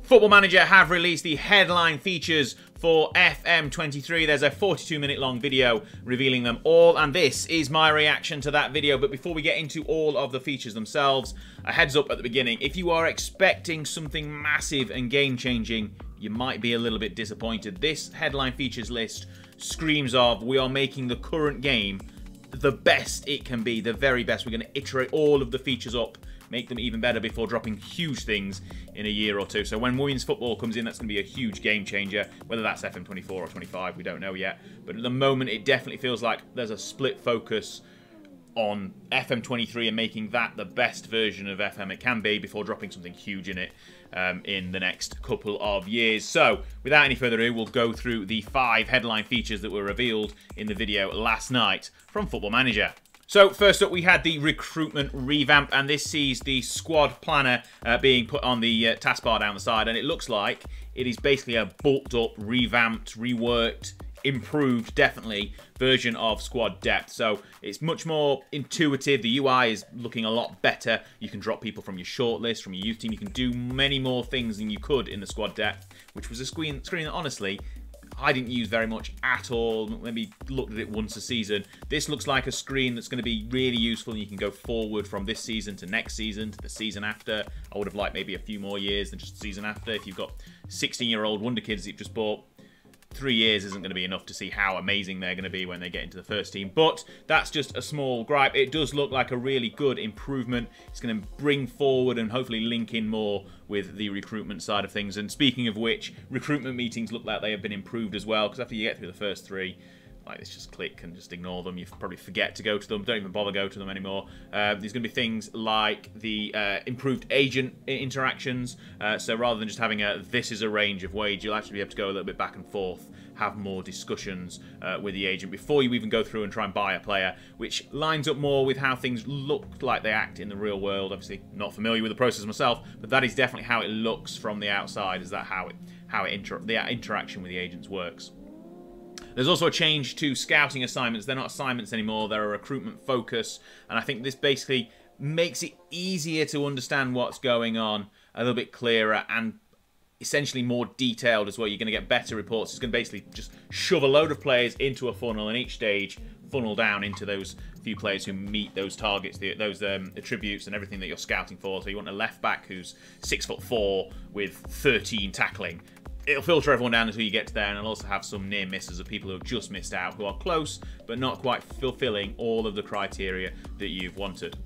Football Manager have released the headline features for FM23. There's a 42-minute long video revealing them all, and this is my reaction to that video. But before we get into all of the features themselves, a heads up at the beginning. If you are expecting something massive and game-changing, you might be a little bit disappointed. This headline features list screams of, we are making the current game the best it can be, the very best. We're going to iterate all of the features up, make them even better before dropping huge things in a year or two. So when women's football comes in, that's going to be a huge game changer. Whether that's FM24 or 25, we don't know yet. But at the moment, it definitely feels like there's a split focus on FM23 and making that the best version of FM it can be before dropping something huge in it in the next couple of years. So without any further ado, we'll go through the 5 headline features that were revealed in the video last night from Football Manager. So first up, we had the recruitment revamp, and this sees the squad planner being put on the taskbar down the side, and it looks like it is basically a bulked up, revamped, reworked, improved, definitely, version of squad depth. So it's much more intuitive. The UI is looking a lot better. You can drop people from your shortlist, from your youth team. You can do many more things than you could in the squad depth, which was a screen that honestly I didn't use very much at all, maybe looked at it once a season. This looks like a screen that's going to be really useful, and you can go forward from this season to next season to the season after. I would have liked maybe a few more years than just the season after. If you've got 16-year-old wonder kids that you've just bought, 3 years isn't going to be enough to see how amazing they're going to be when they get into the first team. But that's just a small gripe. It does look like a really good improvement. It's going to bring forward and hopefully link in more with the recruitment side of things. And speaking of which, recruitment meetings look like they have been improved as well, because after you get through the first 3, like, it's just click and just ignore them. You probably forget to go to them. Don't even bother go to them anymore. There's going to be things like the improved agent interactions. So rather than just having a this is a range of wage, you'll actually be able to go a little bit back and forth, have more discussions with the agent before you even go through and try and buy a player, which lines up more with how things look like they act in the real world. Obviously, not familiar with the process myself, but that is definitely how it looks from the outside. Is that how the interaction with the agents works? There's also a change to scouting assignments. They're not assignments anymore. They're a recruitment focus. And I think this basically makes it easier to understand what's going on, a little bit clearer and essentially more detailed as well. You're going to get better reports. It's going to basically just shove a load of players into a funnel, and each stage funnel down into those few players who meet those targets, those attributes and everything that you're scouting for. So you want a left back who's 6'4" with 13 tackling. It'll filter everyone down until you get to there, and it'll also have some near misses of people who have just missed out, who are close but not quite fulfilling all of the criteria that you've wanted.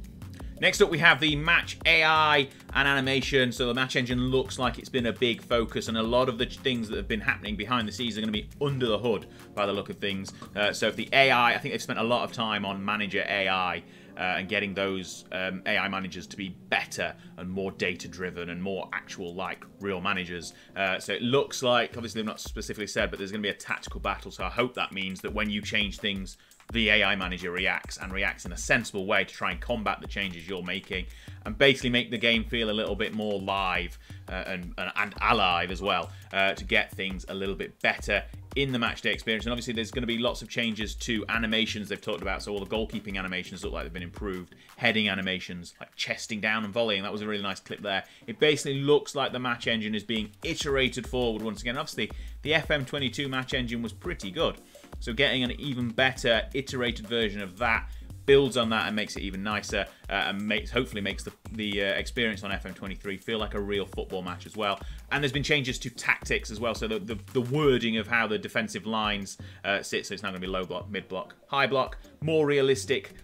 Next up, we have the match AI and animation. So the match engine looks like it's been a big focus, and a lot of the things that have been happening behind the scenes are going to be under the hood by the look of things. So if the AI, I think they've spent a lot of time on manager AI and getting those AI managers to be better and more data-driven and more actual, like, real managers. So it looks like, obviously, I've not specifically said, but there's going to be a tactical battle. So I hope that means that when you change things, the AI manager reacts in a sensible way to try and combat the changes you're making and basically make the game feel a little bit more live and alive as well, to get things a little bit better in the matchday experience. And obviously there's going to be lots of changes to animations they've talked about. So all the goalkeeping animations look like they've been improved. Heading animations, like chesting down and volleying. That was a really nice clip there. It basically looks like the match engine is being iterated forward once again. Obviously the FM22 match engine was pretty good. So getting an even better iterated version of that builds on that and makes it even nicer, and hopefully makes the experience on FM23 feel like a real football match as well. And there's been changes to tactics as well, so the wording of how the defensive lines sit, so it's now going to be low block, mid block, high block, more realistic,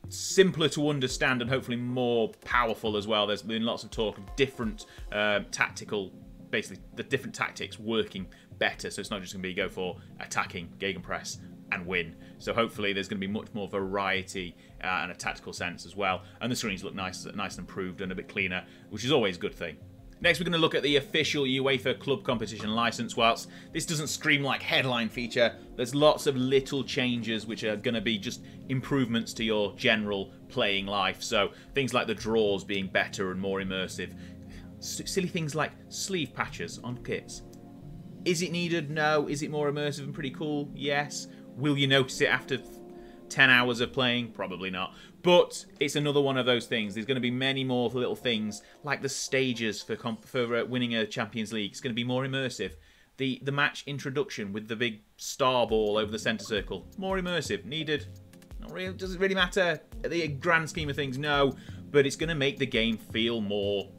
simpler to understand, and hopefully more powerful as well. There's been lots of talk of different tactical, basically the different tactics working better, so it's not just going to be go for attacking, gegenpress and win. So hopefully there's going to be much more variety and a tactical sense as well. And the screens look nice and improved and a bit cleaner, which is always a good thing. Next, we're going to look at the official UEFA club competition license. Whilst this doesn't scream like headline feature, there's lots of little changes which are going to be just improvements to your general playing life. So things like the draws being better and more immersive. Silly things like sleeve patches on kits. Is it needed? No. Is it more immersive and pretty cool? Yes. Will you notice it after 10 hours of playing? Probably not. But it's another one of those things. There's going to be many more little things, like the stages for winning a Champions League. It's going to be more immersive. The match introduction with the big star ball over the centre circle, more immersive. Needed. Not really. Does it really matter? At the grand scheme of things, no. But it's going to make the game feel more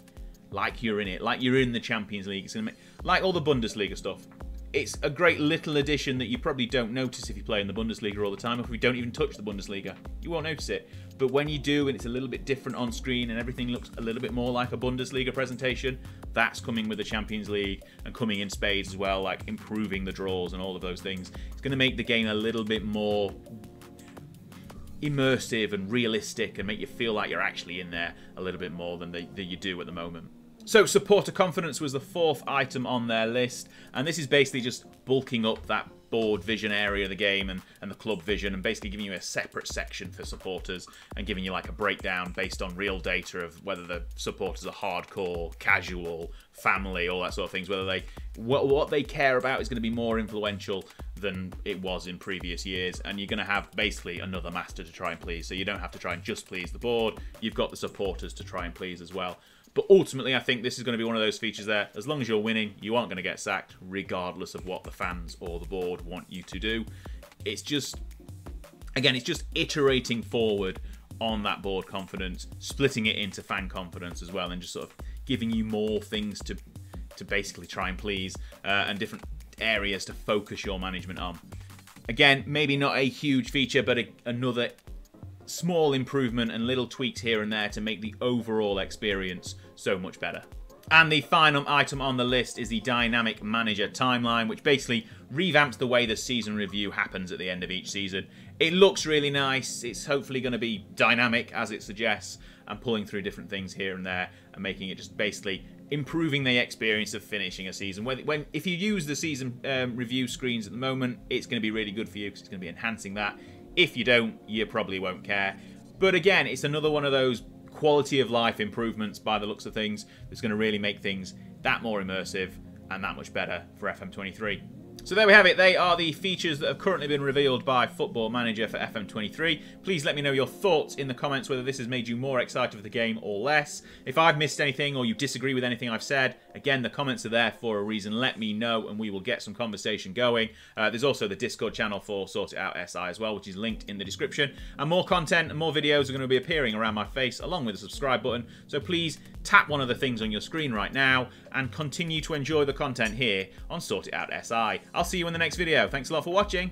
like you're in it, like you're in the Champions League. It's going to make, like all the Bundesliga stuff. It's a great little addition that you probably don't notice if you play in the Bundesliga all the time. If we don't even touch the Bundesliga, you won't notice it. But when you do, and it's a little bit different on screen, and everything looks a little bit more like a Bundesliga presentation, that's coming with the Champions League and coming in spades as well, like improving the draws and all of those things. It's going to make the game a little bit more immersive and realistic and make you feel like you're actually in there a little bit more than you do at the moment. So supporter confidence was the 4th item on their list, and this is basically just bulking up that board vision area of the game and the club vision, and basically giving you a separate section for supporters and giving you like a breakdown based on real data of whether the supporters are hardcore, casual, family, all that sort of things, whether they what they care about is going to be more influential than it was in previous years, and you're going to have basically another master to try and please, so you don't have to try and just please the board, you've got the supporters to try and please as well. But ultimately, I think this is going to be one of those features there. As long as you're winning, you aren't going to get sacked, regardless of what the fans or the board want you to do. It's just, again, it's just iterating forward on that board confidence, splitting it into fan confidence as well, and just sort of giving you more things to basically try and please, and different areas to focus your management on. Again, maybe not a huge feature, but another small improvement and little tweaks here and there to make the overall experience so much better. And the final item on the list is the Dynamic Manager Timeline, which basically revamps the way the season review happens at the end of each season. It looks really nice. It's hopefully going to be dynamic, as it suggests, and pulling through different things here and there and making it just basically improving the experience of finishing a season. If you use the season review screens at the moment, it's going to be really good for you because it's going to be enhancing that. If you don't, you probably won't care. But again, it's another one of those quality of life improvements by the looks of things that's going to really make things that more immersive and that much better for FM23. So there we have it. They are the features that have currently been revealed by Football Manager for FM23. Please let me know your thoughts in the comments, whether this has made you more excited for the game or less. If I've missed anything or you disagree with anything I've said, again, the comments are there for a reason. Let me know and we will get some conversation going. There's also the Discord channel for Sort It Out SI as well, which is linked in the description. And more content and more videos are going to be appearing around my face along with the subscribe button. So please tap one of the things on your screen right now and continue to enjoy the content here on Sort It Out SI. I'll see you in the next video. Thanks a lot for watching.